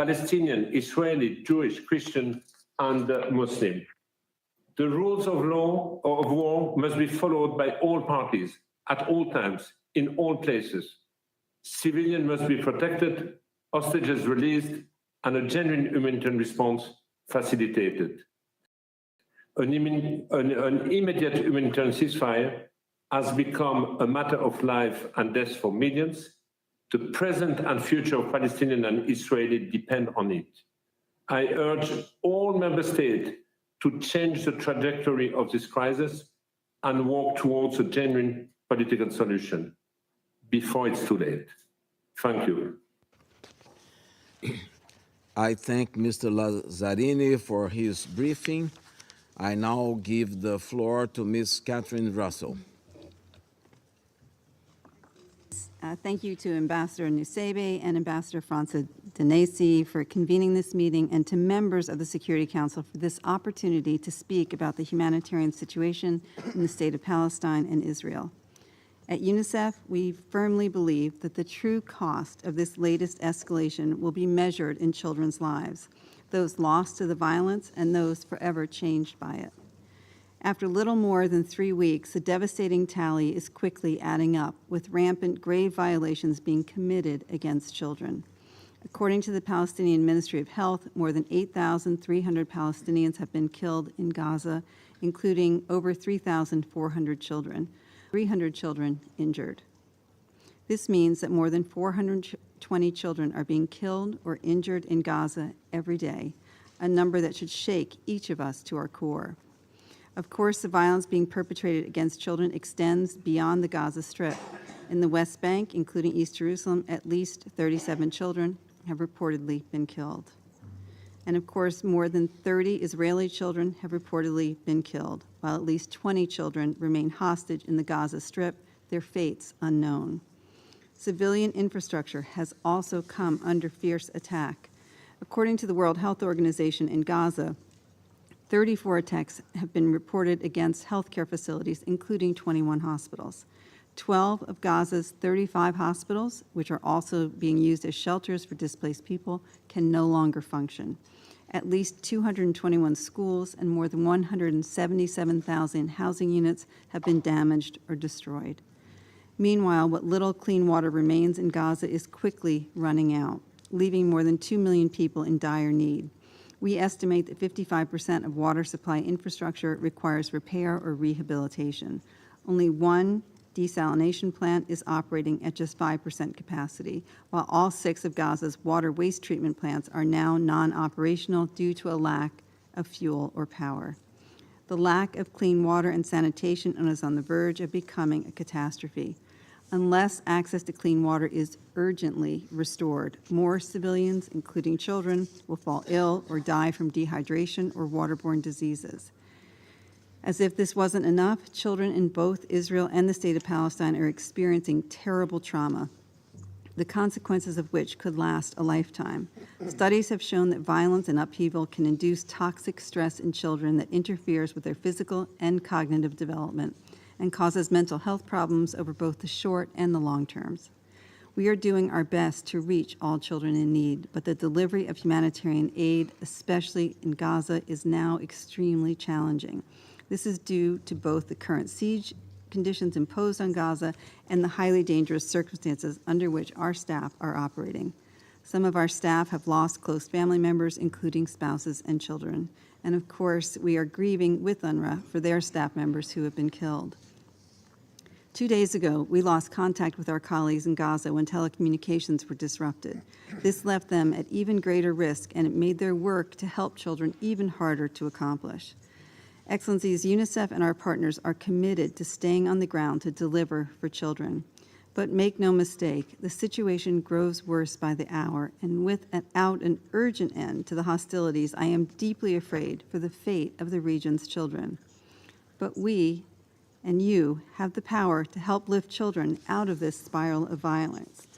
Palestinian, Israeli, Jewish, Christian, and Muslim. The rules of war must be followed by all parties at all times, in all places. Civilians must be protected, hostages released, and a genuine humanitarian response facilitated. An immediate humanitarian ceasefire has become a matter of life and death for millions. The present and future of Palestinian and Israeli depend on it. I urge all member states to change the trajectory of this crisis and work towards a genuine political solution before it's too late. Thank you. I thank Mr. Lazzarini for his briefing. I now give the floor to Ms. Catherine Russell. Thank you to Ambassador Nusseibeh and Ambassador Franca Danesi for convening this meeting, and to members of the Security Council for this opportunity to speak about the humanitarian situation in the state of Palestine and Israel. At UNICEF, we firmly believe that the true cost of this latest escalation will be measured in children's lives, those lost to the violence and those forever changed by it. After little more than 3 weeks, the devastating tally is quickly adding up, with rampant grave violations being committed against children. According to the Palestinian Ministry of Health, more than 8,300 Palestinians have been killed in Gaza, including over 3,400 children, 300 children injured. This means that more than 420 children are being killed or injured in Gaza every day, a number that should shake each of us to our core. Of course, the violence being perpetrated against children extends beyond the Gaza Strip. In the West Bank, including East Jerusalem, at least 37 children have reportedly been killed. And of course, more than 30 Israeli children have reportedly been killed, while at least 20 children remain hostage in the Gaza Strip, their fates unknown. Civilian infrastructure has also come under fierce attack. According to the World Health Organization, in Gaza, 34 attacks have been reported against healthcare facilities, including 21 hospitals. 12 of Gaza's 35 hospitals, which are also being used as shelters for displaced people, can no longer function. At least 221 schools and more than 177,000 housing units have been damaged or destroyed. Meanwhile, what little clean water remains in Gaza is quickly running out, leaving more than 2 million people in dire need. We estimate that 55% of water supply infrastructure requires repair or rehabilitation. Only one desalination plant is operating at just 5% capacity, while all 6 of Gaza's water waste treatment plants are now non-operational due to a lack of fuel or power. The lack of clean water and sanitation is on the verge of becoming a catastrophe. Unless access to clean water is urgently restored, more civilians, including children, will fall ill or die from dehydration or waterborne diseases. As if this wasn't enough, children in both Israel and the state of Palestine are experiencing terrible trauma, the consequences of which could last a lifetime. Studies have shown that violence and upheaval can induce toxic stress in children that interferes with their physical and cognitive development and causes mental health problems over both the short and the long terms. We are doing our best to reach all children in need, but the delivery of humanitarian aid, especially in Gaza, is now extremely challenging. This is due to both the current siege conditions imposed on Gaza and the highly dangerous circumstances under which our staff are operating. Some of our staff have lost close family members, including spouses and children. And of course, we are grieving with UNRWA for their staff members who have been killed. 2 days ago, we lost contact with our colleagues in Gaza when telecommunications were disrupted. This left them at even greater risk, and it made their work to help children even harder to accomplish. Excellencies, UNICEF and our partners are committed to staying on the ground to deliver for children. But make no mistake, the situation grows worse by the hour, and without an urgent end to the hostilities, I am deeply afraid for the fate of the region's children. But we and you have the power to help lift children out of this spiral of violence.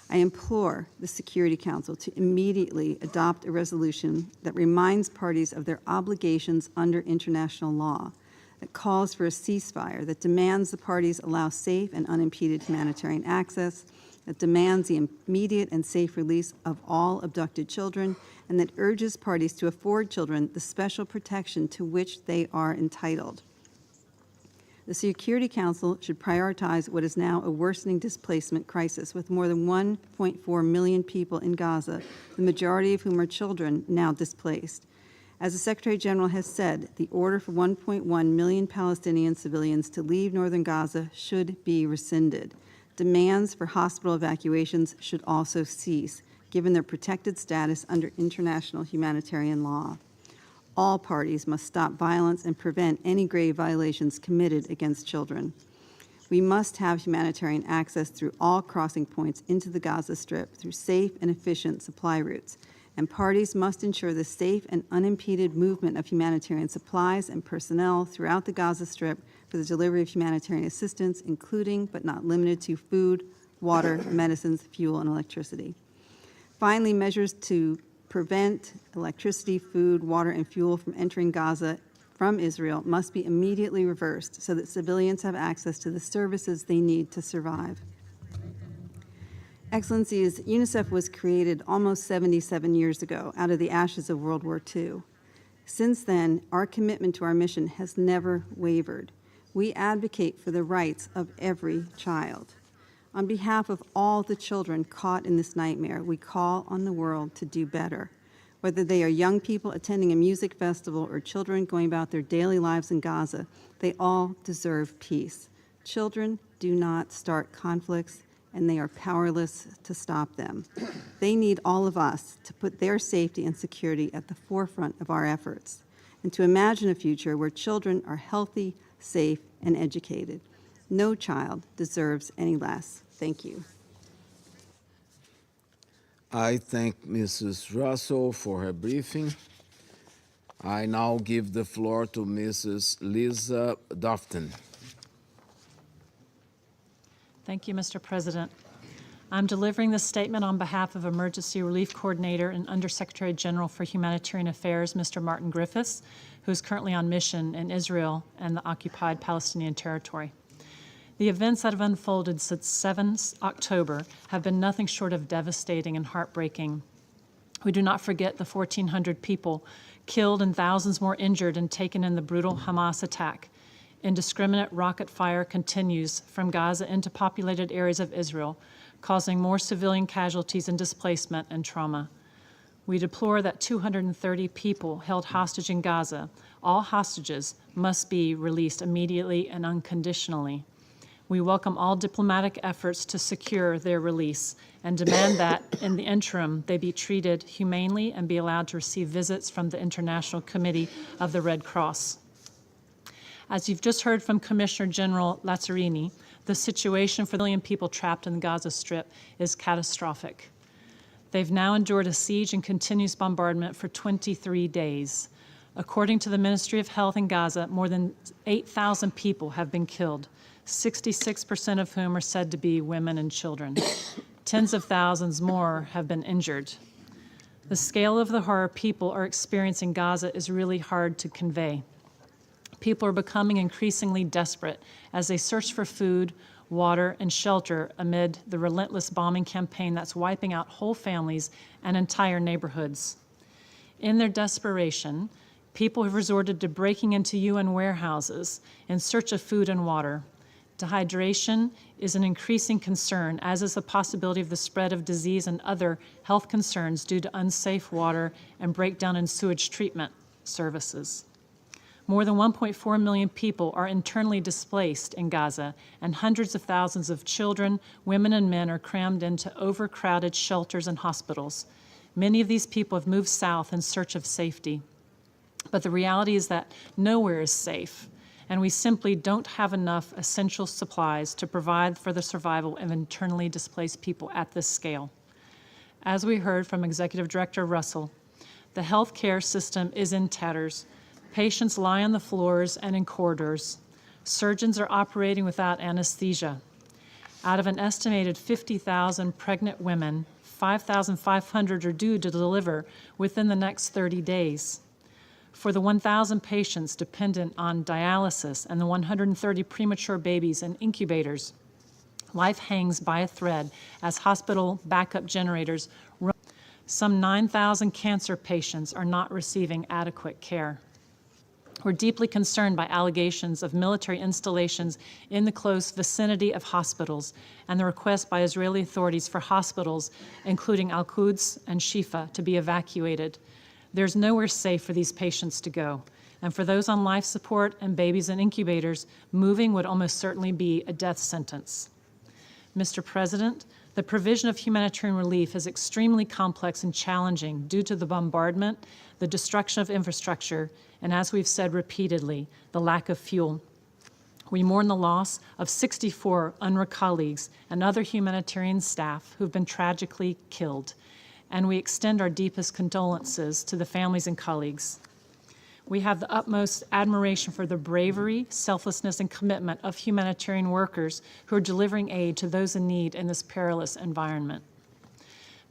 I implore the Security Council to immediately adopt a resolution that reminds parties of their obligations under international law, that calls for a ceasefire, that demands the parties allow safe and unimpeded humanitarian access, that demands the immediate and safe release of all abducted children, and that urges parties to afford children the special protection to which they are entitled. The Security Council should prioritize what is now a worsening displacement crisis with more than 1.4 million people in Gaza, the majority of whom are children now displaced. As the Secretary General has said, the order for 1.1 million Palestinian civilians to leave northern Gaza should be rescinded. Demands for hospital evacuations should also cease, given their protected status under international humanitarian law. All parties must stop violence and prevent any grave violations committed against children. We must have humanitarian access through all crossing points into the Gaza Strip through safe and efficient supply routes, and parties must ensure the safe and unimpeded movement of humanitarian supplies and personnel throughout the Gaza Strip for the delivery of humanitarian assistance, including but not limited to food, water, medicines, fuel, and electricity. Finally, measures to prevent electricity, food, water, and fuel from entering Gaza from Israel must be immediately reversed so that civilians have access to the services they need to survive. Excellencies, UNICEF was created almost 77 years ago out of the ashes of World War II. Since then, our commitment to our mission has never wavered. We advocate for the rights of every child. On behalf of all the children caught in this nightmare, we call on the world to do better. Whether they are young people attending a music festival or children going about their daily lives in Gaza, they all deserve peace. Children do not start conflicts, and they are powerless to stop them. They need all of us to put their safety and security at the forefront of our efforts, and to imagine a future where children are healthy, safe, and educated. No child deserves any less. Thank you. I thank Mrs. Russell for her briefing. I now give the floor to Mrs. Lisa Dofton. Thank you, Mr. President. I'm delivering this statement on behalf of Emergency Relief Coordinator and Undersecretary General for Humanitarian Affairs, Mr. Martin Griffiths, who is currently on mission in Israel and the occupied Palestinian territory. The events that have unfolded since 7 October have been nothing short of devastating and heartbreaking. We do not forget the 1,400 people killed and thousands more injured and taken in the brutal Hamas attack. Indiscriminate rocket fire continues from Gaza into populated areas of Israel, causing more civilian casualties and displacement and trauma. We deplore that 230 people held hostage in Gaza. All hostages must be released immediately and unconditionally. We welcome all diplomatic efforts to secure their release and demand that, in the interim, they be treated humanely and be allowed to receive visits from the International Committee of the Red Cross. As you've just heard from Commissioner General Lazzarini, the situation for the million people trapped in the Gaza Strip is catastrophic. They've now endured a siege and continuous bombardment for 23 days. According to the Ministry of Health in Gaza, more than 8,000 people have been killed, 66% of whom are said to be women and children. Tens of thousands more have been injured. The scale of the horror people are experiencing in Gaza is really hard to convey. People are becoming increasingly desperate as they search for food, water, and shelter amid the relentless bombing campaign that's wiping out whole families and entire neighborhoods. In their desperation, people have resorted to breaking into UN warehouses in search of food and water. Dehydration is an increasing concern, as is the possibility of the spread of disease and other health concerns due to unsafe water and breakdown in sewage treatment services. More than 1.4 million people are internally displaced in Gaza, and hundreds of thousands of children, women, and men are crammed into overcrowded shelters and hospitals. Many of these people have moved south in search of safety. But the reality is that nowhere is safe, and we simply don't have enough essential supplies to provide for the survival of internally displaced people at this scale. As we heard from Executive Director Russell, the healthcare system is in tatters. Patients lie on the floors and in corridors. Surgeons are operating without anesthesia. Out of an estimated 50,000 pregnant women, 5,500 are due to deliver within the next 30 days. For the 1,000 patients dependent on dialysis and the 130 premature babies in incubators, Life hangs by a thread as hospital backup generators run. Some 9,000 cancer patients are not receiving adequate care. We're deeply concerned by allegations of military installations in the close vicinity of hospitals and the request by Israeli authorities for hospitals, including Al-Quds and Shifa, to be evacuated. There's nowhere safe for these patients to go. And for those on life support and babies in incubators, moving would almost certainly be a death sentence. Mr. President, the provision of humanitarian relief is extremely complex and challenging due to the bombardment, the destruction of infrastructure, and as we've said repeatedly, the lack of fuel. We mourn the loss of 64 UNRWA colleagues and other humanitarian staff who've been tragically killed, and we extend our deepest condolences to the families and colleagues. We have the utmost admiration for the bravery, selflessness, and commitment of humanitarian workers who are delivering aid to those in need in this perilous environment.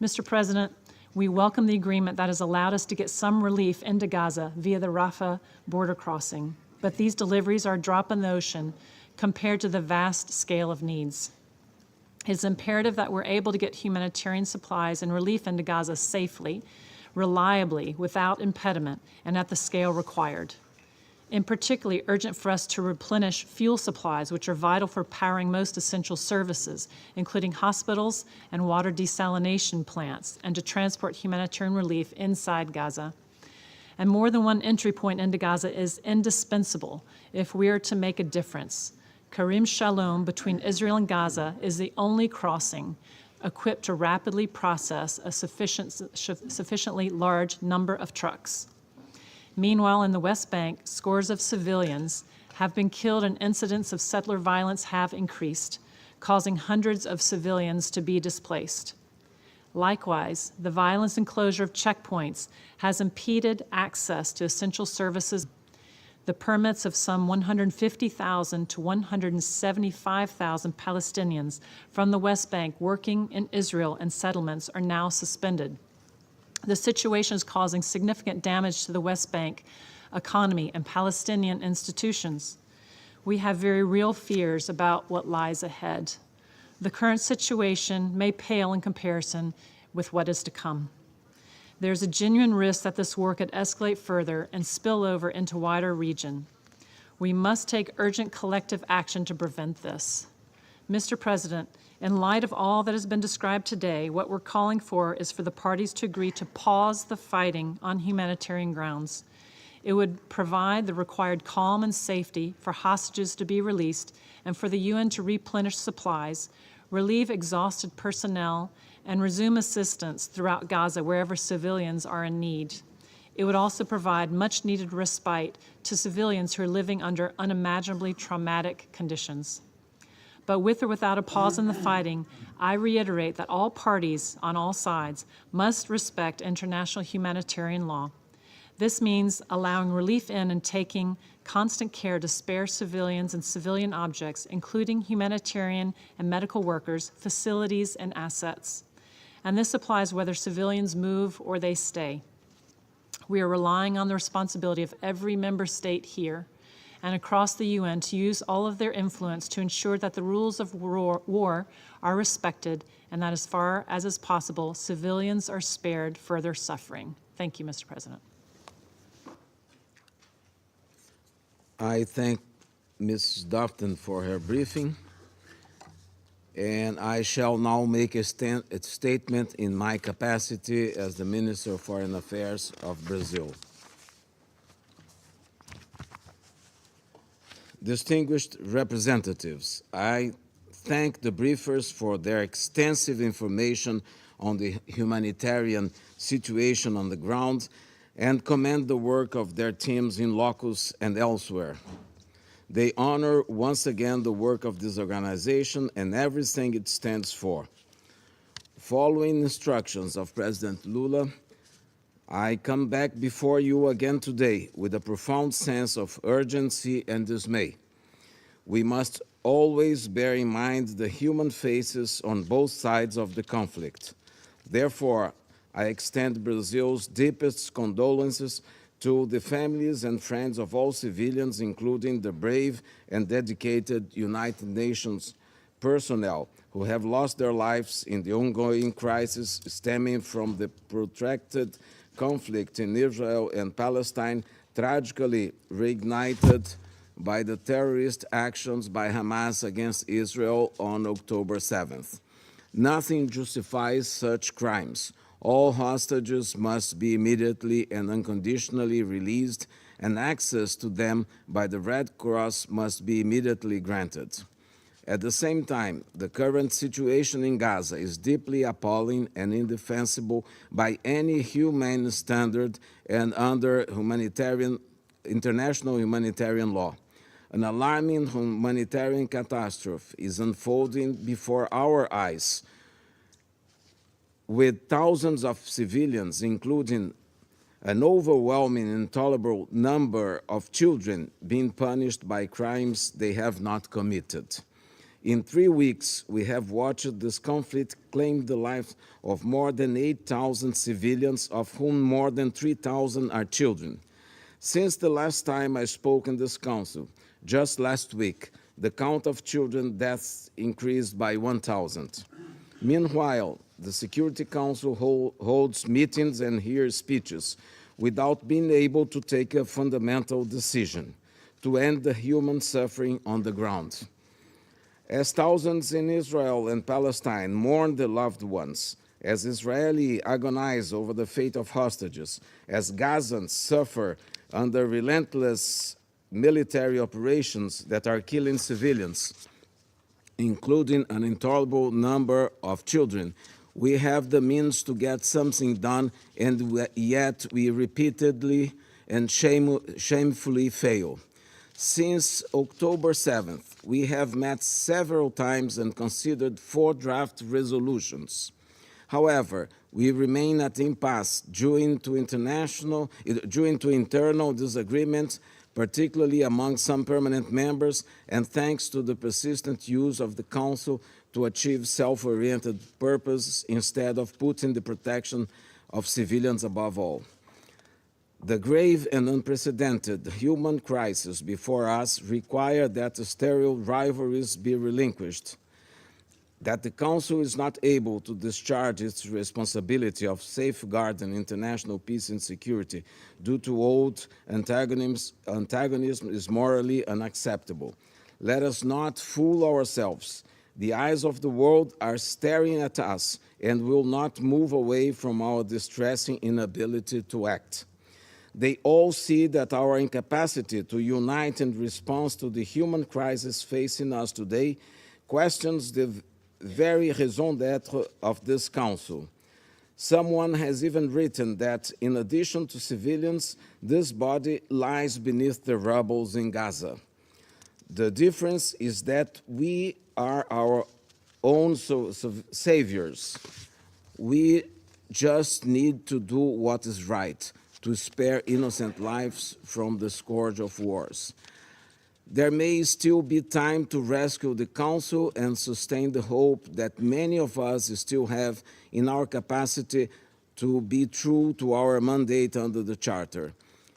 Mr. President, we welcome the agreement that has allowed us to get some relief into Gaza via the Rafah border crossing, but these deliveries are a drop in the ocean compared to the vast scale of needs. It is imperative that we're able to get humanitarian supplies and relief into Gaza safely, reliably, without impediment, and at the scale required. In particular, urgent for us to replenish fuel supplies, which are vital for powering most essential services, including hospitals and water desalination plants, and to transport humanitarian relief inside Gaza. And more than one entry point into Gaza is indispensable if we are to make a difference. Karim Shalom between Israel and Gaza is the only crossing equipped to rapidly process a sufficiently large number of trucks. Meanwhile, in the West Bank, scores of civilians have been killed and incidents of settler violence have increased, causing hundreds of civilians to be displaced. Likewise, the violence and closure of checkpoints has impeded access to essential services. The permits of some 150,000 to 175,000 Palestinians from the West Bank working in Israel and settlements are now suspended. The situation is causing significant damage to the West Bank economy and Palestinian institutions. We have very real fears about what lies ahead. The current situation may pale in comparison with what is to come. There's a genuine risk that this war could escalate further and spill over into wider region. We must take urgent collective action to prevent this. Mr. President, in light of all that has been described today, what we're calling for is for the parties to agree to pause the fighting on humanitarian grounds. It would provide the required calm and safety for hostages to be released and for the UN to replenish supplies, relieve exhausted personnel, and resume assistance throughout Gaza wherever civilians are in need. It would also provide much-needed respite to civilians who are living under unimaginably traumatic conditions. But with or without a pause in the fighting, I reiterate that all parties on all sides must respect international humanitarian law. This means allowing relief in and taking constant care to spare civilians and civilian objects, including humanitarian and medical workers, facilities, and assets. And this applies whether civilians move or they stay. We are relying on the responsibility of every member state here and across the UN to use all of their influence to ensure that the rules of war are respected and that as far as is possible, civilians are spared further suffering. Thank you, Mr. President. I thank Ms. Dufton for her briefing, and I shall now make a statement in my capacity as the Minister of Foreign Affairs of Brazil. Distinguished representatives, I thank the briefers for their extensive information on the humanitarian situation on the ground and commend the work of their teams in Locus and elsewhere. They honor once again the work of this organization and everything it stands for. Following instructions of President Lula, I come back before you again today with a profound sense of urgency and dismay. We must always bear in mind the human faces on both sides of the conflict. Therefore, I extend Brazil's deepest condolences to the families and friends of all civilians, including the brave and dedicated United Nations personnel who have lost their lives in the ongoing crisis stemming from the protracted conflict in Israel and Palestine, tragically reignited by the terrorist actions by Hamas against Israel on October 7th. Nothing justifies such crimes. All hostages must be immediately and unconditionally released, and access to them by the Red Cross must be immediately granted. At the same time, the current situation in Gaza is deeply appalling and indefensible by any humane standard and under international humanitarian law. An alarming humanitarian catastrophe is unfolding before our eyes, with thousands of civilians, including an overwhelming and intolerable number of children, being punished by crimes they have not committed. In 3 weeks, we have watched this conflict claim the lives of more than 8,000 civilians, of whom more than 3,000 are children. Since the last time I spoke in this council, just last week, the count of children deaths increased by 1,000. Meanwhile, the Security Council holds meetings and hears speeches without being able to take a fundamental decision to end the human suffering on the ground. As thousands in Israel and Palestine mourn their loved ones, as Israelis agonize over the fate of hostages, as Gazans suffer under relentless military operations that are killing civilians, including an intolerable number of children, we have the means to get something done, and yet we repeatedly and shamefully fail. Since October 7th, we have met several times and considered 4 draft resolutions. However, we remain at impasse due to internal disagreements, particularly among some permanent members, and thanks to the persistent use of the Council to achieve self-oriented purpose instead of putting the protection of civilians above all. The grave and unprecedented human crisis before us require that the sterile rivalries be relinquished, that the Council is not able to discharge its responsibility of safeguarding international peace and security due to old antagonism is morally unacceptable. Let us not fool ourselves. The eyes of the world are staring at us and will not move away from our distressing inability to act. They all see that our incapacity to unite in response to the human crisis facing us today questions the very raison d'etre of this Council. Someone has even written that, in addition to civilians, this body lies beneath the rubble in Gaza. The difference is that we are our own saviors. We just need to do what is right, to spare innocent lives from the scourge of wars. There may still be time to rescue the Council and sustain the hope that many of us still have in our capacity to be true to our mandate under the Charter.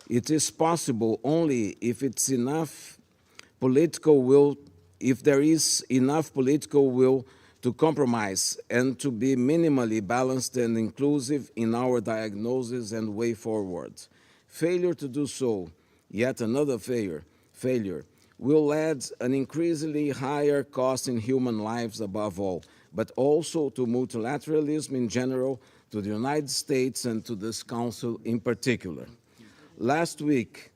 It is possible only if there is enough political will to compromise and to be minimally balanced and inclusive in our diagnosis and way forward. Failure to do so, yet another failure, will add an increasingly higher cost in human lives above all, but also to multilateralism in general, to the United States and to this Council in particular. Last week,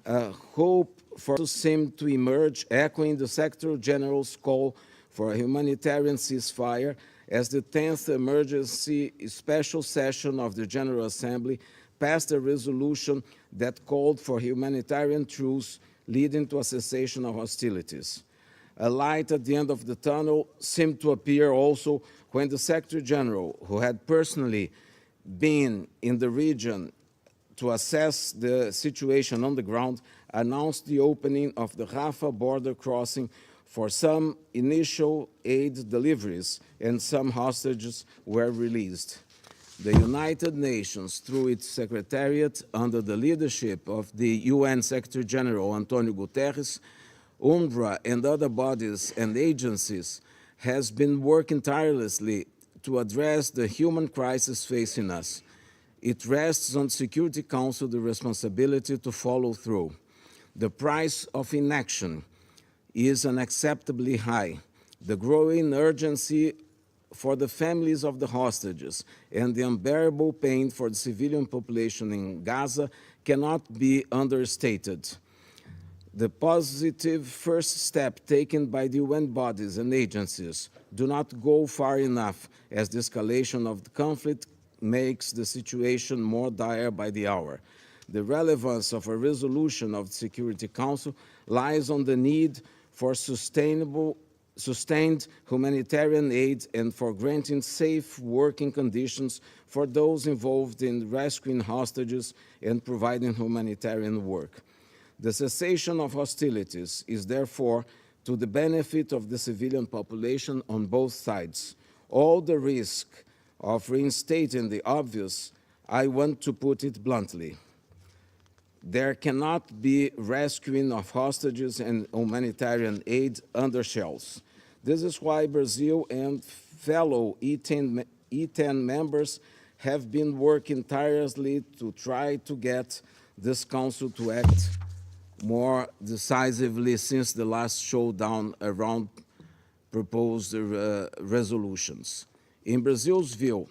hope for us seemed to emerge, echoing the Secretary General's call for a humanitarian ceasefire as the 10th emergency special session of the General Assembly passed a resolution that called for humanitarian truce leading to a cessation of hostilities. A light at the end of the tunnel seemed to appear also when the Secretary General, who had personally been in the region to assess the situation on the ground, announced the opening of the Rafah border crossing for some initial aid deliveries, and some hostages were released. The United Nations, through its Secretariat, under the leadership of the UN Secretary General Antonio Guterres, UNRWA and other bodies and agencies has been working tirelessly to address the human crisis facing us. It rests on the Security Council the responsibility to follow through. The price of inaction is unacceptably high. The growing urgency for the families of the hostages and the unbearable pain for the civilian population in Gaza cannot be understated. The positive first step taken by the UN bodies and agencies do not go far enough, as the escalation of the conflict makes the situation more dire by the hour. The relevance of a resolution of the Security Council lies on the need for sustained humanitarian aid and for granting safe working conditions for those involved in rescuing hostages and providing humanitarian work. The cessation of hostilities is therefore to the benefit of the civilian population on both sides. All the risk of reinstating the obvious, I want to put it bluntly. There cannot be rescuing of hostages and humanitarian aid under shells. This is why Brazil and fellow E10 members have been working tirelessly to try to get this council to act more decisively since the last showdown around proposed resolutions. In Brazil's view,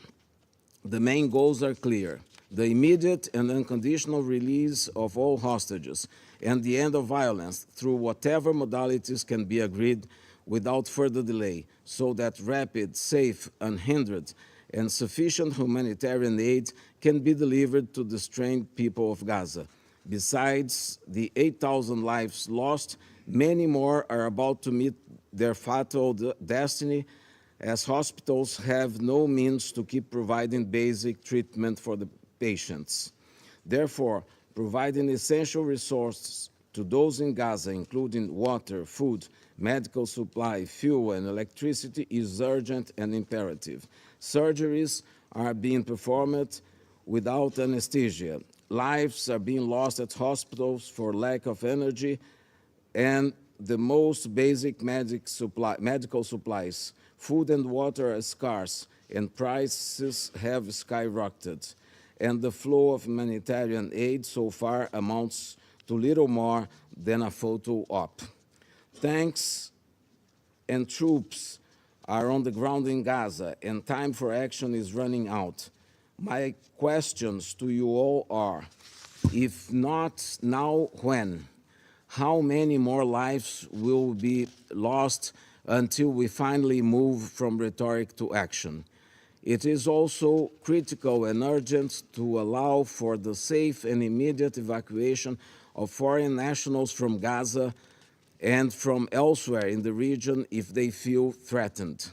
the main goals are clear: the immediate and unconditional release of all hostages and the end of violence through whatever modalities can be agreed without further delay, so that rapid, safe, unhindered, and sufficient humanitarian aid can be delivered to the strained people of Gaza. Besides the 8,000 lives lost, many more are about to meet their fatal destiny, as hospitals have no means to keep providing basic treatment for the patients. Therefore, providing essential resources to those in Gaza, including water, food, medical supply, fuel, and electricity, is urgent and imperative. Surgeries are being performed without anesthesia. Lives are being lost at hospitals for lack of energy and the most basic medical supplies. Food and water are scarce, and prices have skyrocketed. And the flow of humanitarian aid so far amounts to little more than a photo op. Tanks and troops are on the ground in Gaza, and time for action is running out. My questions to you all are, if not now, when? How many more lives will be lost until we finally move from rhetoric to action? It is also critical and urgent to allow for the safe and immediate evacuation of foreign nationals from Gaza and from elsewhere in the region if they feel threatened.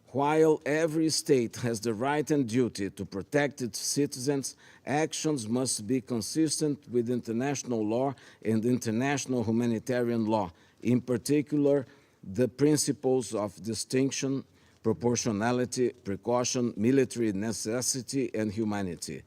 While every state has the right and duty to protect its citizens, actions must be consistent with international law and international humanitarian law, in particular, the principles of distinction, proportionality, precaution, military necessity, and humanity.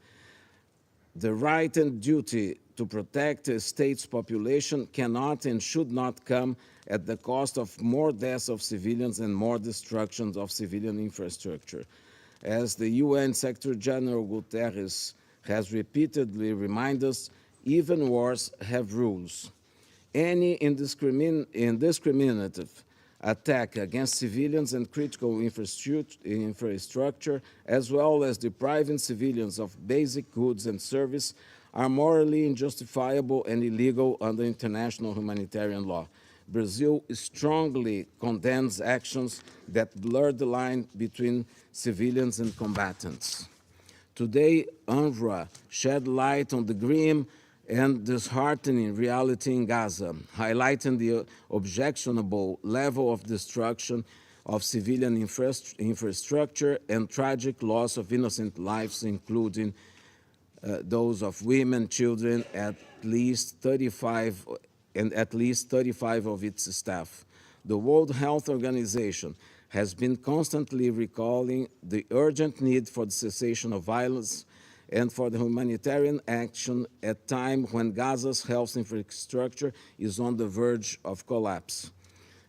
The right and duty to protect a state's population cannot and should not come at the cost of more deaths of civilians and more destruction of civilian infrastructure. As the UN Secretary General Guterres has repeatedly reminded us, even wars have rules. Any indiscriminate attack against civilians and critical infrastructure, as well as depriving civilians of basic goods and service, are morally unjustifiable and illegal under international humanitarian law. Brazil strongly condemns actions that blur the line between civilians and combatants. Today, UNRWA shed light on the grim and disheartening reality in Gaza, highlighting the objectionable level of destruction of civilian infrastructure and tragic loss of innocent lives, including those of women, children, at least 35 of its staff. The World Health Organization has been constantly recalling the urgent need for the cessation of violence and for the humanitarian action at a time when Gaza's health infrastructure is on the verge of collapse.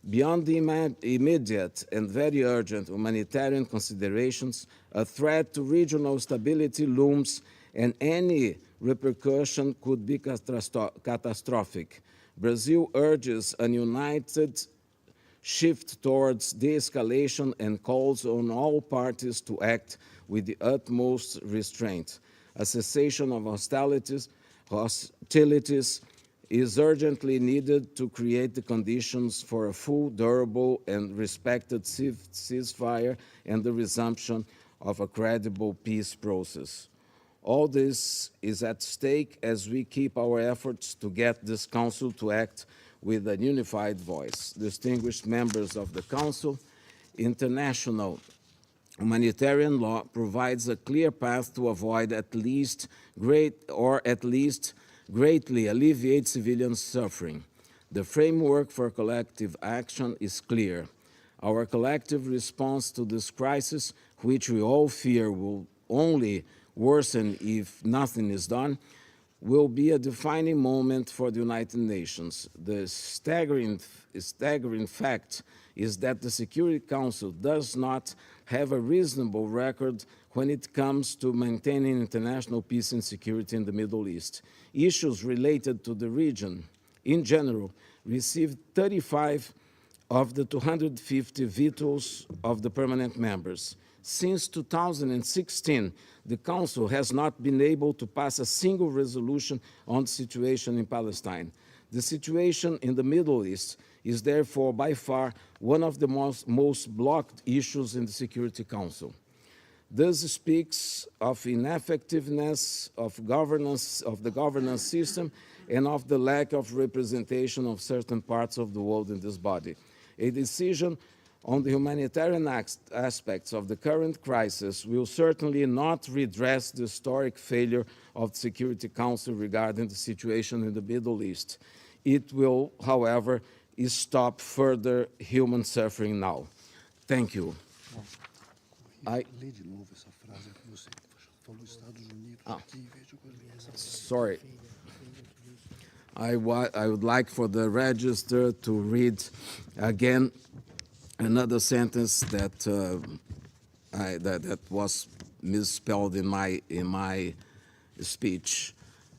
Beyond the immediate and very urgent humanitarian considerations, a threat to regional stability looms, and any repercussion could be catastrophic. Brazil urges a united shift towards de-escalation and calls on all parties to act with the utmost restraint. A cessation of hostilities is urgently needed to create the conditions for a full, durable, and respected ceasefire and the resumption of a credible peace process. All this is at stake as we keep our efforts to get this Council to act with a unified voice. Distinguished members of the Council, international humanitarian law provides a clear path to avoid at least greatly alleviate civilian suffering. The framework for collective action is clear. Our collective response to this crisis, which we all fear will only worsen if nothing is done, will be a defining moment for the United Nations. The staggering fact is that the Security Council does not have a reasonable record when it comes to maintaining international peace and security in the Middle East. Issues related to the region, in general, received 35 of the 250 vetoes of the permanent members. Since 2016, the Council has not been able to pass a single resolution on the situation in Palestine. The situation in the Middle East is therefore by far one of the most blocked issues in the Security Council. This speaks of ineffectiveness of the governance system and of the lack of representation of certain parts of the world in this body. A decision on the humanitarian aspects of the current crisis will certainly not redress the historic failure of the Security Council regarding the situation in the Middle East. It will, however, stop further human suffering now. Thank you. Sorry. I would like for the register to read again another sentence that that was misspelled in my speech.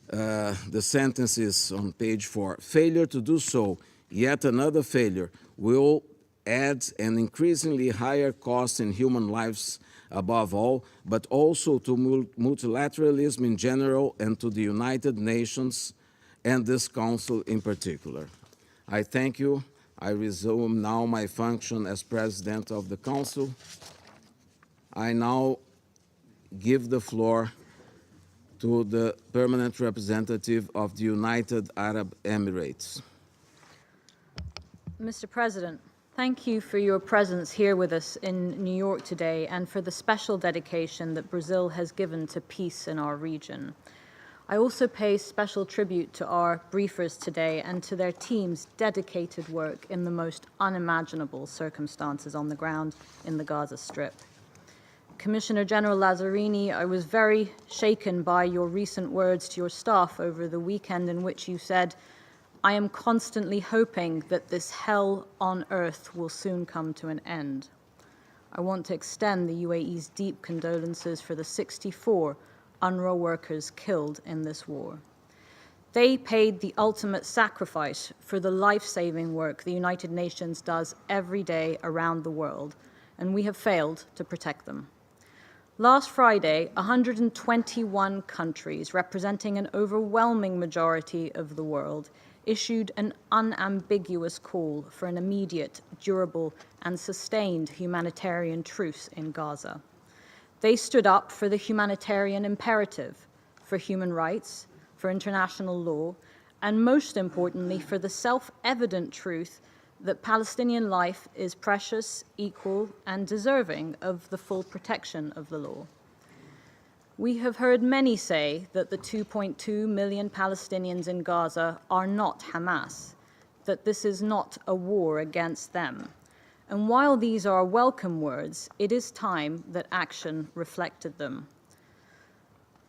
The sentence is on page 4. Failure to do so, yet another failure, will add an increasingly higher cost in human lives above all, but also to multilateralism in general and to the United Nations and this Council in particular. I thank you. I resume now my function as President of the Council. I now give the floor to the permanent representative of the United Arab Emirates. Mr. President, thank you for your presence here with us in New York today and for the special dedication that Brazil has given to peace in our region. I also pay special tribute to our briefers today and to their team's dedicated work in the most unimaginable circumstances on the ground in the Gaza Strip. Commissioner General Lazzarini, I was very shaken by your recent words to your staff over the weekend in which you said, "I am constantly hoping that this hell on earth will soon come to an end." I want to extend the UAE's deep condolences for the 64 UNRWA workers killed in this war. They paid the ultimate sacrifice for the life-saving work the United Nations does every day around the world, and we have failed to protect them. Last Friday, 121 countries, representing an overwhelming majority of the world, issued an unambiguous call for an immediate, durable, and sustained humanitarian truce in Gaza. They stood up for the humanitarian imperative, for human rights, for international law, and most importantly, for the self-evident truth that Palestinian life is precious, equal, and deserving of the full protection of the law. We have heard many say that the 2.2 million Palestinians in Gaza are not Hamas, that this is not a war against them. And while these are welcome words, it is time that action reflected them.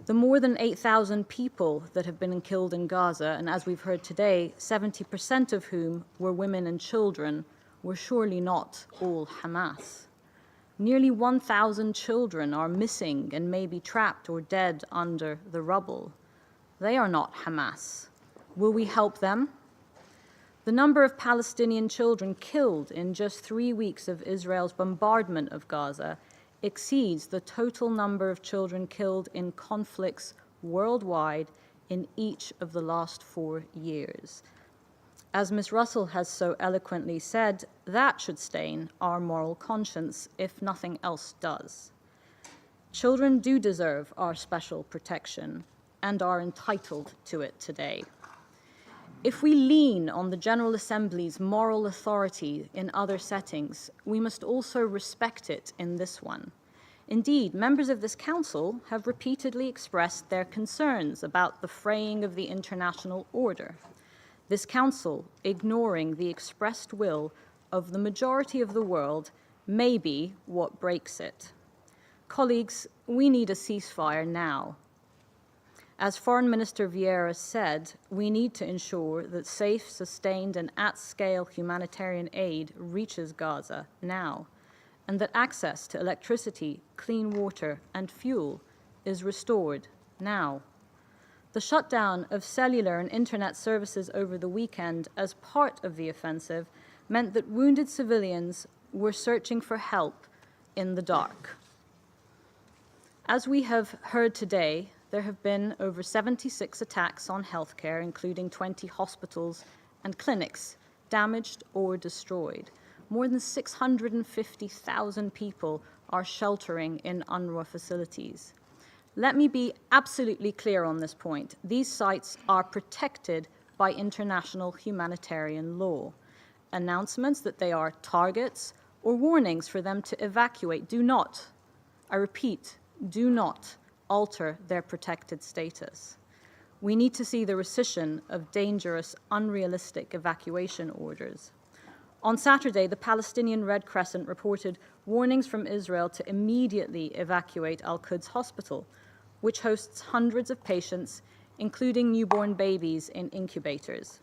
The more than 8,000 people that have been killed in Gaza, and as we've heard today, 70% of whom were women and children, were surely not all Hamas. Nearly 1,000 children are missing and may be trapped or dead under the rubble. They are not Hamas. Will we help them? The number of Palestinian children killed in just 3 weeks of Israel's bombardment of Gaza exceeds the total number of children killed in conflicts worldwide in each of the last 4 years. As Ms. Russell has so eloquently said, that should stain our moral conscience if nothing else does. Children do deserve our special protection and are entitled to it today. If we lean on the General Assembly's moral authority in other settings, we must also respect it in this one. Indeed, members of this Council have repeatedly expressed their concerns about the fraying of the international order. This Council, ignoring the expressed will of the majority of the world, may be what breaks it. Colleagues, we need a ceasefire now. As Foreign Minister Vieira said, we need to ensure that safe, sustained, and at-scale humanitarian aid reaches Gaza now, and that access to electricity, clean water, and fuel is restored now. The shutdown of cellular and internet services over the weekend as part of the offensive meant that wounded civilians were searching for help in the dark. As we have heard today, there have been over 76 attacks on healthcare, including 20 hospitals and clinics, damaged or destroyed. More than 650,000 people are sheltering in UNRWA facilities. Let me be absolutely clear on this point. These sites are protected by international humanitarian law. Announcements that they are targets or warnings for them to evacuate do not, I repeat, do not alter their protected status. We need to see the rescission of dangerous, unrealistic evacuation orders. On Saturday, the Palestinian Red Crescent reported warnings from Israel to immediately evacuate Al-Quds Hospital, which hosts hundreds of patients, including newborn babies in incubators.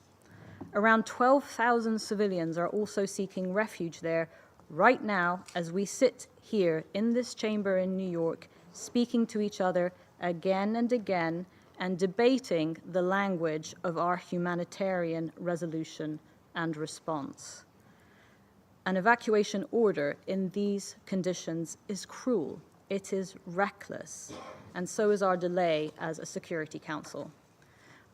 Around 12,000 civilians are also seeking refuge there right now as we sit here in this chamber in New York, speaking to each other again and again and debating the language of our humanitarian resolution and response. An evacuation order in these conditions is cruel, it is reckless, and so is our delay as a Security Council.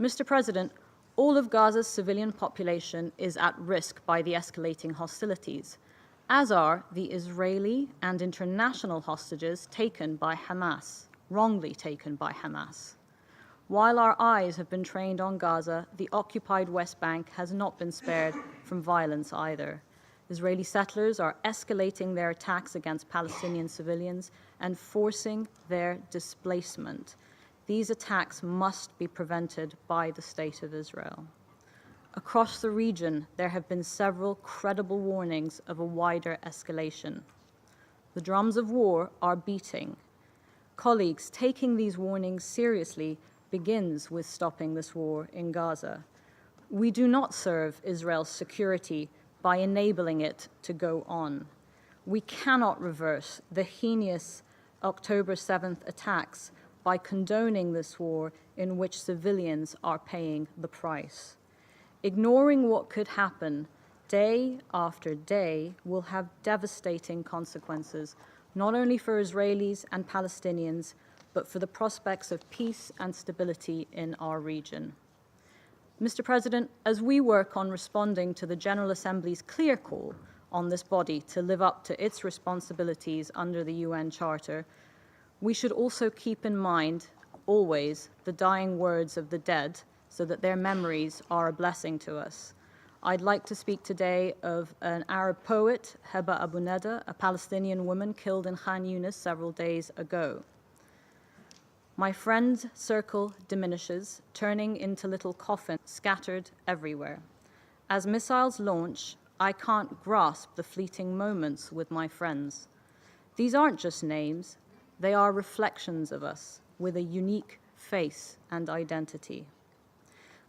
Mr. President, all of Gaza's civilian population is at risk by the escalating hostilities, as are the Israeli and international hostages taken by Hamas, wrongly taken by Hamas. While our eyes have been trained on Gaza, the occupied West Bank has not been spared from violence either. Israeli settlers are escalating their attacks against Palestinian civilians and forcing their displacement. These attacks must be prevented by the State of Israel. Across the region, there have been several credible warnings of a wider escalation. The drums of war are beating. Colleagues, taking these warnings seriously begins with stopping this war in Gaza. We do not serve Israel's security by enabling it to go on. We cannot reverse the heinous October 7th attacks by condoning this war in which civilians are paying the price. Ignoring what could happen day after day will have devastating consequences, not only for Israelis and Palestinians, but for the prospects of peace and stability in our region. Mr. President, as we work on responding to the General Assembly's clear call on this body to live up to its responsibilities under the UN Charter, we should also keep in mind, always, the dying words of the dead, so that their memories are a blessing to us. I'd like to speak today of an Arab poet, Heba Abu Neda, a Palestinian woman killed in Khan Yunis several days ago. My friend's circle diminishes, turning into little coffins scattered everywhere. As missiles launch, I can't grasp the fleeting moments with my friends. These aren't just names, they are reflections of us with a unique face and identity.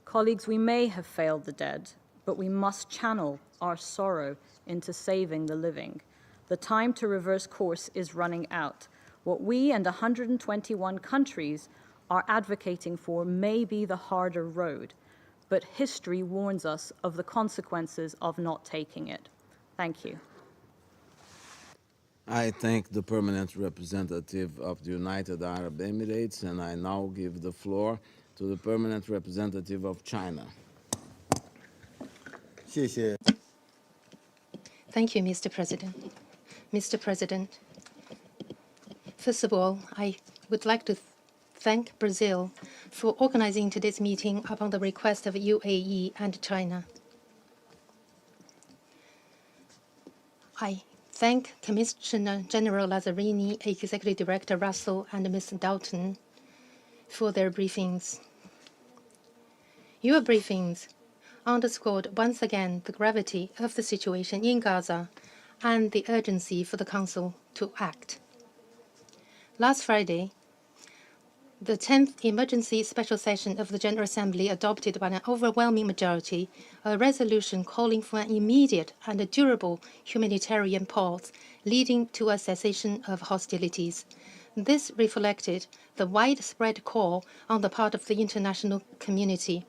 Colleagues, we may have failed the dead, but we must channel our sorrow into saving the living. The time to reverse course is running out. What we and 121 countries are advocating for may be the harder road, but history warns us of the consequences of not taking it. Thank you. I thank the permanent representative of the United Arab Emirates, and I now give the floor to the permanent representative of China. 谢谢。 Thank you, Mr. President. Mr. President, first of all, I would like to thank Brazil for organizing today's meeting upon the request of UAE and China. I thank Commissioner General Lazzarini, Executive Director Russell, and Ms. Dalton for their briefings. Your briefings underscored once again the gravity of the situation in Gaza and the urgency for the Council to act. Last Friday, the 10th Emergency Special Session of the General Assembly adopted by an overwhelming majority a resolution calling for an immediate and durable humanitarian pause leading to a cessation of hostilities. This reflected the widespread call on the part of the international community.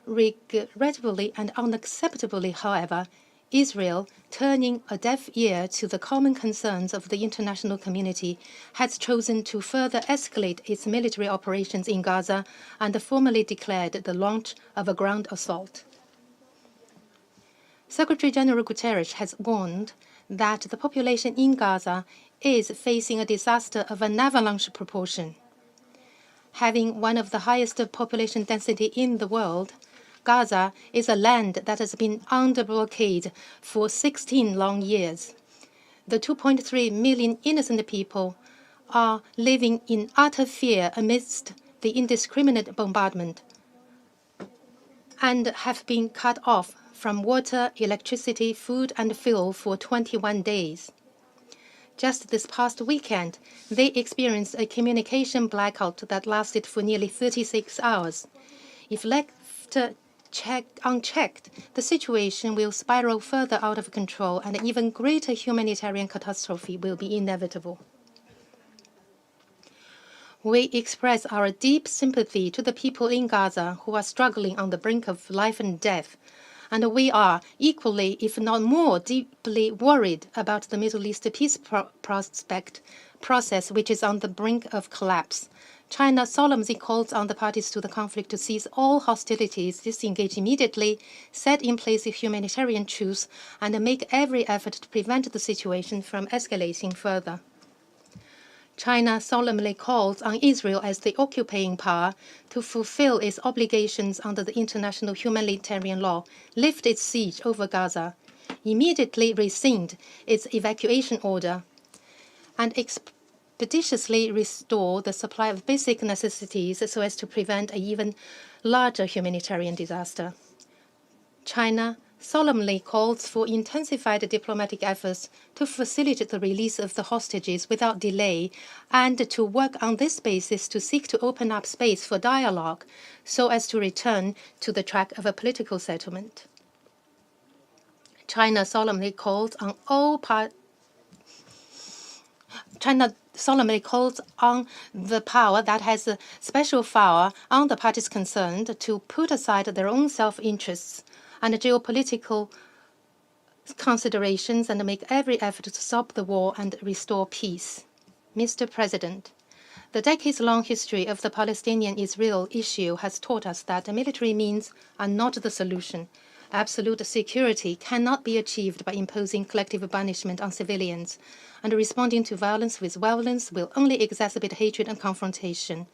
Regrettably and unacceptably, however, Israel, turning a deaf ear to the common concerns of the international community, has chosen to further escalate its military operations in Gaza and formally declared the launch of a ground assault. Secretary General Guterres has warned that the population in Gaza is facing a disaster of an avalanche proportion. Having one of the highest population density in the world, Gaza is a land that has been under blockade for 16 long years. The 2.3 million innocent people are living in utter fear amidst the indiscriminate bombardment and have been cut off from water, electricity, food, and fuel for 21 days. Just this past weekend, they experienced a communication blackout that lasted for nearly 36 hours. If left unchecked, the situation will spiral further out of control and an even greater humanitarian catastrophe will be inevitable. We express our deep sympathy to the people in Gaza who are struggling on the brink of life and death, and we are equally, if not more, deeply worried about the Middle East peace process, which is on the brink of collapse. China solemnly calls on the parties to the conflict to cease all hostilities, disengage immediately, set in place a humanitarian truce, and make every effort to prevent the situation from escalating further. China solemnly calls on Israel as the occupying power to fulfill its obligations under the international humanitarian law, lift its siege over Gaza, immediately rescind its evacuation order, and expeditiously restore the supply of basic necessities so as to prevent an even larger humanitarian disaster. China solemnly calls for intensified diplomatic efforts to facilitate the release of the hostages without delay and to work on this basis to seek to open up space for dialogue so as to return to the track of a political settlement. China solemnly calls on the power that has a special power on the parties concerned to put aside their own self-interests and geopolitical considerations and make every effort to stop the war and restore peace. Mr. President, the decades-long history of the Palestinian-Israel issue has taught us that military means are not the solution. Absolute security cannot be achieved by imposing collective punishment on civilians, and responding to violence with violence will only exacerbate hatred and confrontation.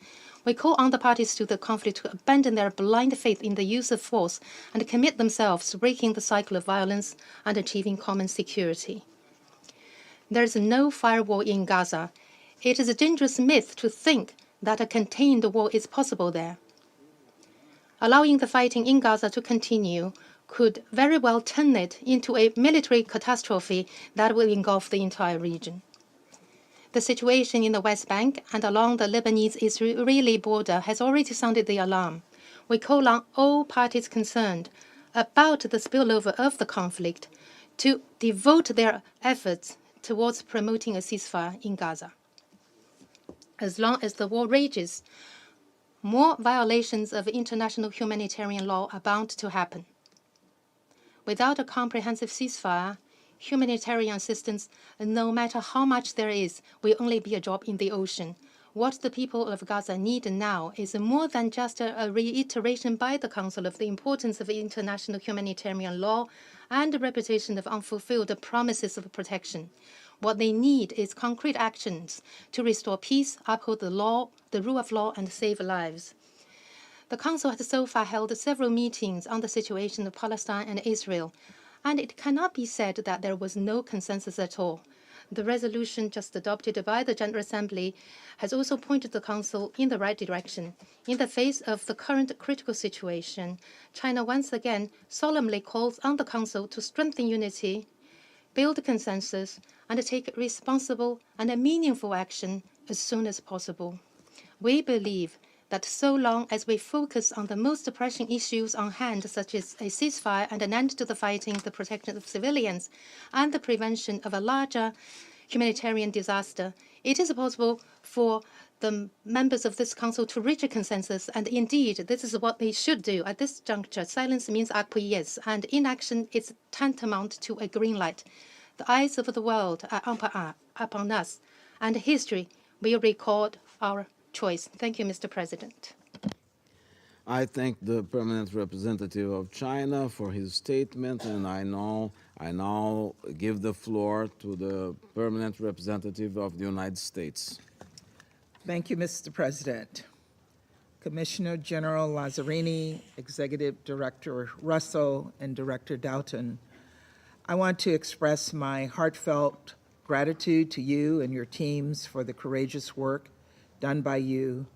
We call on the parties to the conflict to abandon their blind faith in the use of force and commit themselves to breaking the cycle of violence and achieving common security. There is no firewall in Gaza. It is a dangerous myth to think that a contained war is possible there. Allowing the fighting in Gaza to continue could very well turn it into a military catastrophe that will engulf the entire region. The situation in the West Bank and along the Lebanese-Israeli border has already sounded the alarm. We call on all parties concerned, about the spillover of the conflict to devote their efforts towards promoting a ceasefire in Gaza. As long as the war rages, more violations of international humanitarian law are bound to happen. Without a comprehensive ceasefire, humanitarian assistance, no matter how much there is, will only be a drop in the ocean. What the people of Gaza need now is more than just a reiteration by the Council of the importance of international humanitarian law and the repetition of unfulfilled promises of protection. What they need is concrete actions to restore peace, uphold the law, the rule of law, and save lives. The Council has so far held several meetings on the situation of Palestine and Israel, and it cannot be said that there was no consensus at all. The resolution just adopted by the General Assembly has also pointed the Council in the right direction. In the face of the current critical situation, China once again solemnly calls on the Council to strengthen unity, build consensus, and take responsible and meaningful action as soon as possible. We believe that so long as we focus on the most pressing issues on hand, such as a ceasefire and an end to the fighting, the protection of civilians, and the prevention of a larger humanitarian disaster, it is possible for the members of this council to reach a consensus, and indeed, this is what they should do. At this juncture, silence means acquiesce, and inaction is tantamount to a green light. The eyes of the world are upon us, and history will record our choice. Thank you, Mr. President. I thank the permanent representative of China for his statement, and I now give the floor to the permanent representative of the United States. Thank you, Mr. President. Commissioner General Lazzarini, Executive Director Russell, and Director Doughton, I want to express my heartfelt gratitude to you and your teams for the courageous work done by you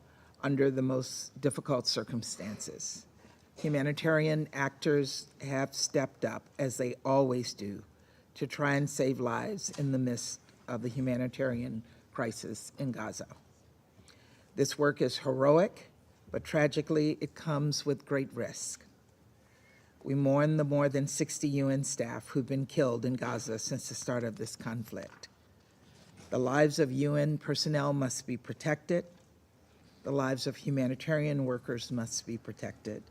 under the most difficult circumstances. Humanitarian actors have stepped up, as they always do, to try and save lives in the midst of the humanitarian crisis in Gaza. This work is heroic, but tragically, it comes with great risk. We mourn the more than 60 UN staff who've been killed in Gaza since the start of this conflict. The lives of UN personnel must be protected. The lives of humanitarian workers must be protected.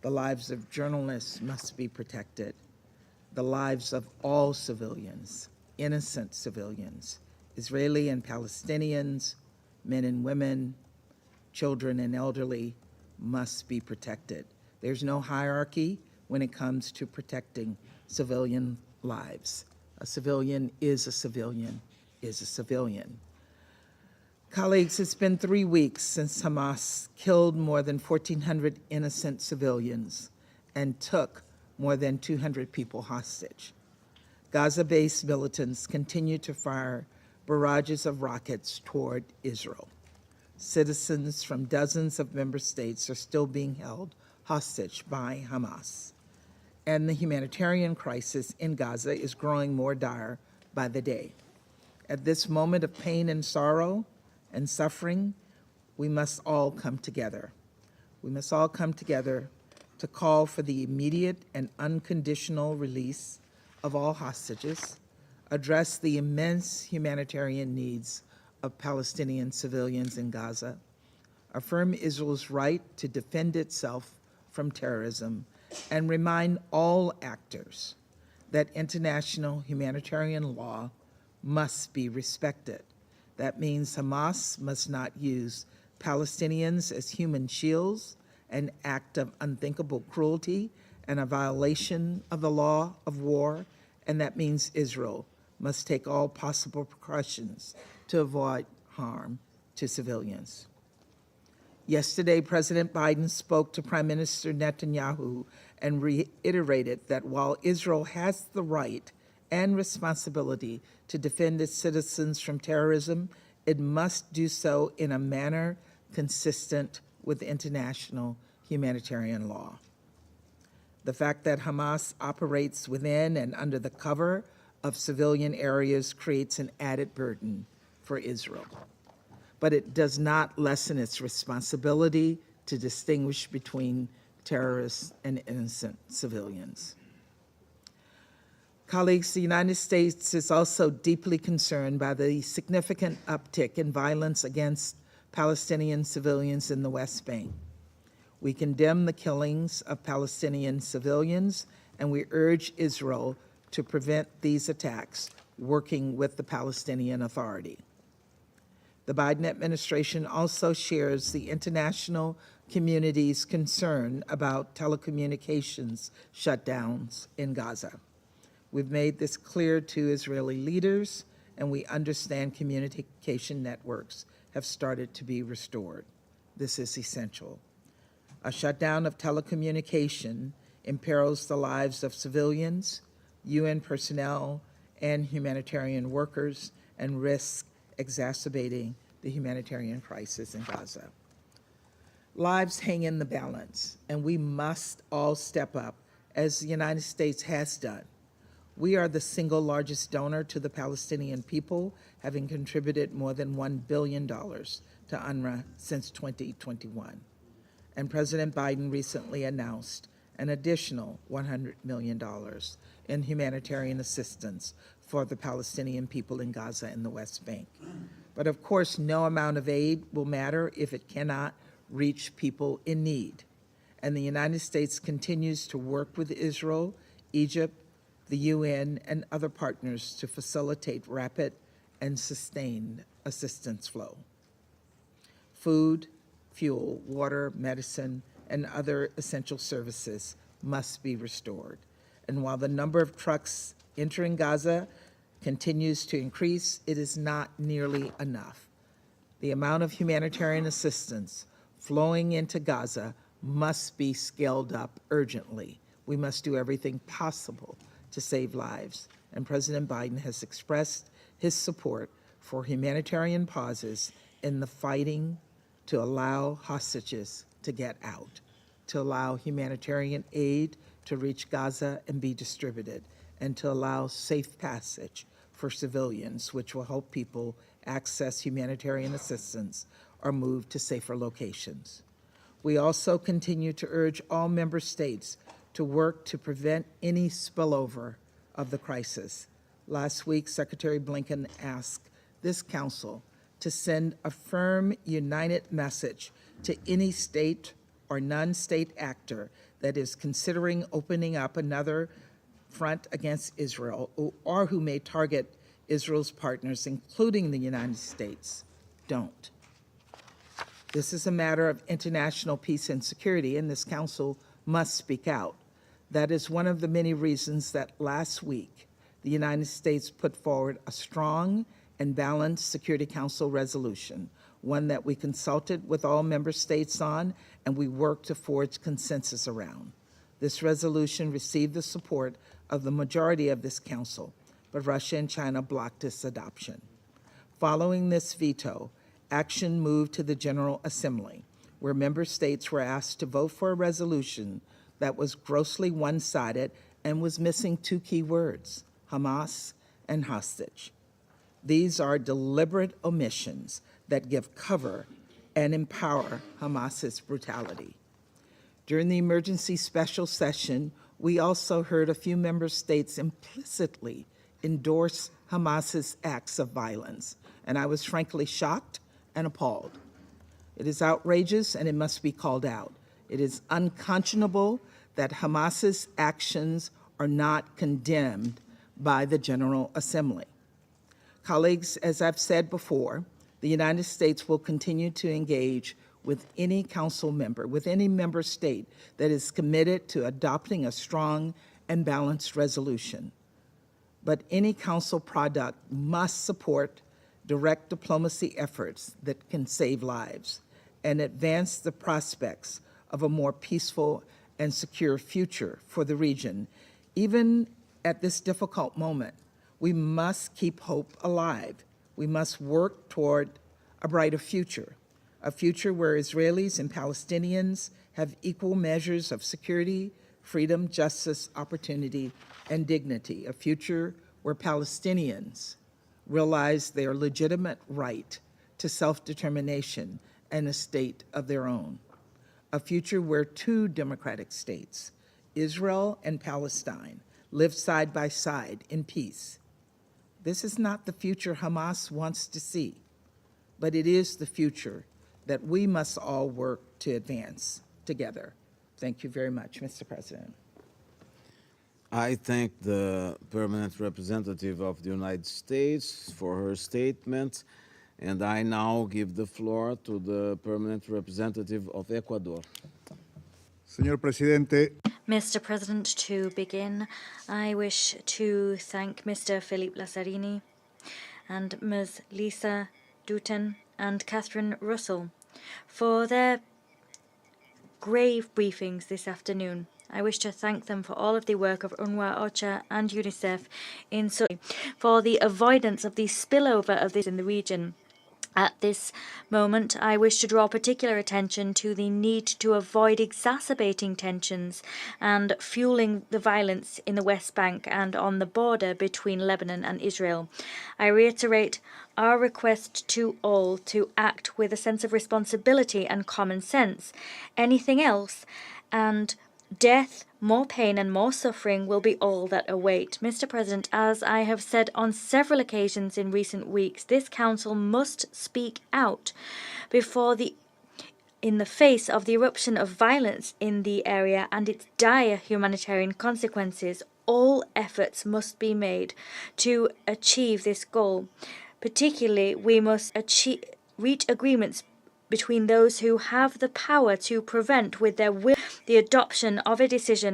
The lives of journalists must be protected. The lives of all civilians, innocent civilians, Israeli and Palestinians, men and women, children and elderly, must be protected. There's no hierarchy when it comes to protecting civilian lives. A civilian is a civilian is a civilian. Colleagues, it's been 3 weeks since Hamas killed more than 1,400 innocent civilians and took more than 200 people hostage. Gaza-based militants continue to fire barrages of rockets toward Israel. Citizens from dozens of member states are still being held hostage by Hamas. And the humanitarian crisis in Gaza is growing more dire by the day. At this moment of pain and sorrow and suffering, we must all come together. We must all come together to call for the immediate and unconditional release of all hostages, address the immense humanitarian needs of Palestinian civilians in Gaza, affirm Israel's right to defend itself from terrorism, and remind all actors that international humanitarian law must be respected. That means Hamas must not use Palestinians as human shields, an act of unthinkable cruelty and a violation of the law of war, and that means Israel must take all possible precautions to avoid harm to civilians. Yesterday, President Biden spoke to Prime Minister Netanyahu and reiterated that while Israel has the right and responsibility to defend its citizens from terrorism, it must do so in a manner consistent with international humanitarian law. The fact that Hamas operates within and under the cover of civilian areas creates an added burden for Israel. But it does not lessen its responsibility to distinguish between terrorists, and innocent civilians. Colleagues, the United States is also deeply concerned by the significant uptick in violence against Palestinian civilians in the West Bank. We condemn the killings of Palestinian civilians, and we urge Israel to prevent these attacks, working with the Palestinian Authority. The Biden administration also shares the international community's concern about telecommunications shutdowns in Gaza. We've made this clear to Israeli leaders, and we understand communication networks have started to be restored. This is essential. A shutdown of telecommunication imperils the lives of civilians, UN personnel, and humanitarian workers, and risks exacerbating the humanitarian crisis in Gaza. Lives hang in the balance, and we must all step up, as the United States has done. We are the single largest donor to the Palestinian people, having contributed more than $1 billion to UNRWA since 2021. And President Biden recently announced an additional $100 million in humanitarian assistance for the Palestinian people in Gaza and the West Bank. But of course, no amount of aid will matter if it cannot reach people in need. And the United States continues to work with Israel, Egypt, the UN, and other partners to facilitate rapid and sustained assistance flow. Food, fuel, water, medicine, and other essential services must be restored. And while the number of trucks entering Gaza continues to increase, it is not nearly enough. The amount of humanitarian assistance flowing into Gaza must be scaled up urgently. We must do everything possible to save lives. And President Biden has expressed his support for humanitarian pauses in the fighting to allow hostages to get out, to allow humanitarian aid to reach Gaza and be distributed, and to allow safe passage for civilians, which will help people access humanitarian assistance or move to safer locations. We also continue to urge all member states to work to prevent any spillover of the crisis. Last week, Secretary Blinken asked this council to send a firm, united message to any state or non-state actor that is considering opening up another front against Israel, or who may target Israel's partners, including the United States. Don't. This is a matter of international peace and security, and this council must speak out. That is one of the many reasons that last week the United States put forward a strong and balanced Security Council resolution, one that we consulted with all member states on and we worked to forge consensus around. This resolution received the support of the majority of this council, but Russia and China blocked its adoption. Following this veto, action moved to the General Assembly, where member states were asked to vote for a resolution that was grossly one-sided and was missing two key words, Hamas and hostage. These are deliberate omissions that give cover and empower Hamas's brutality. During the emergency special session, we also heard a few member states implicitly endorse Hamas's acts of violence, and I was frankly shocked and appalled. It is outrageous and it must be called out. It is unconscionable that Hamas's actions are not condemned by the General Assembly. Colleagues, as I've said before, the United States will continue to engage with any council member, with any member state that is committed to adopting a strong and balanced resolution. But any council product must support direct diplomacy efforts that can save lives and advance the prospects of a more peaceful and secure future for the region. Even at this difficult moment, we must keep hope alive. We must work toward a brighter future, a future where Israelis and Palestinians have equal measures of security, freedom, justice, opportunity, and dignity, a future where Palestinians realize their legitimate right to self-determination and a state of their own, a future where two democratic states, Israel and Palestine, live side by side in peace. This is not the future Hamas wants to see, but it is the future that we must all work to advance together. Thank you very much, Mr. President. I thank the permanent representative of the United States for her statement, and I now give the floor to the permanent representative of Ecuador. Señor Presidente, Mr. President, to begin, I wish to thank Mr. Philippe Lazzarini and Ms. Lisa Dutton and Catherine Russell for their grave briefings this afternoon. I wish to thank them for all of the work of UNRWA, OCHA and UNICEF for the avoidance of the spillover of this in the region. At this moment, I wish to draw particular attention to the need to avoid exacerbating tensions and fueling the violence in the West Bank and on the border between Lebanon and Israel. I reiterate our request to all to act with a sense of responsibility and common sense. Anything else, and death, more pain and more suffering will be all that await. Mr. President, as I have said on several occasions in recent weeks, this Council must speak out in the face of the eruption of violence in the area and its dire humanitarian consequences. All efforts must be made to achieve this goal. Particularly, we must reach agreements between those who have the power to prevent with their will the adoption of a decision